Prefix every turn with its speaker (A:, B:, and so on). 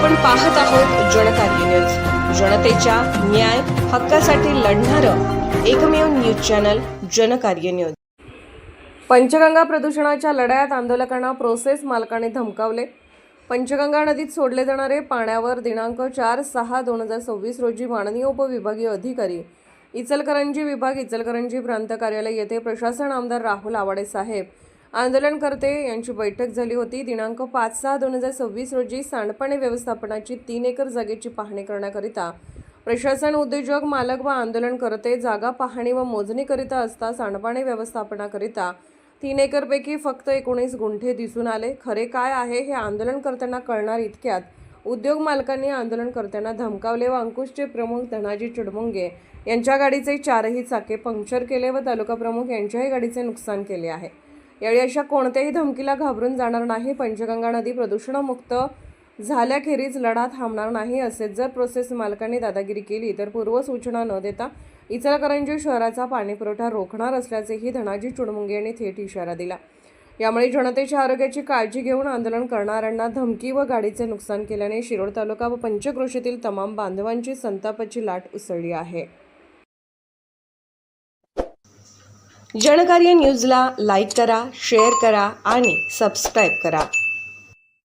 A: आपण पाहत आहोत जनकार्य न्यूज, जनतेच्या न्याय हक्कासाठी लढणारं एकमेव news channel Janakarya news. Panchganga प्रदूषणाच्या लढ्यात आंदोलकांना प्रोसेस मालकांनी धमकावले। पंचगंगा नदीत सोडले जाणारे पाण्यावर दिनांक 4/6/2026 रोजी माननीय उपविभागीय अधिकारी इचलकरंजी विभाग इचलकरंजी प्रांत कार्यालय येथे प्रशासन आमदार राहुल आवाडे साहेब आंदोलनकर्ते यांची बैठक झाली होती। दिनांक 5/6/2026 रोजी सांडपाणी व्यवस्थापनाची 3 एकर जागेची पाहणी करण्याकरिता प्रशासन, उद्योजक, मालक व आंदोलनकर्ते जागा पाहणी व मोजणीकरिता असता सांडपाणी व्यवस्थापनाकरिता 3 एकरपैकी फक्त 19 गुंठे दिसून आले। खरे काय आहे हे आंदोलनकर्त्यांना कळणार इतक्यात उद्योग मालकांनी आंदोलनकर्त्यांना धमकावले व अंकुशचे प्रमुख धनाजी चुडमुंगे यांच्या गाडीचे 4ही चाके पंक्चर केले व तालुका प्रमुख यांच्याही गाडीचे नुकसान केले आहे। यावेळी अशा कोणत्याही धमकीला घाबरून जाणार नाही। पंचगंगा नदी प्रदूषणमुक्त झाल्याखेरीज लढा थांबणार नाही। असेच जर प्रोसेस मालकांनी दादागिरी केली तर पूर्वसूचना न देता इचलकरंजी शहराचा पाणीपुरवठा रोखणार असल्याचेही धनाजी चुडमुंगे यांनी थेट इशारा दिला। यामुळे जनतेच्या आरोग्याची काळजी घेऊन आंदोलन करणाऱ्यांना धमकी व गाडीचे नुकसान केल्याने शिरोळ तालुका व पंचक्रोशीतील तमाम बांधवांची संतापाची लाट उसळली आहे। जनकार्य न्यूजला लाईक करा, शेअर करा आणि सबस्क्राईब करा।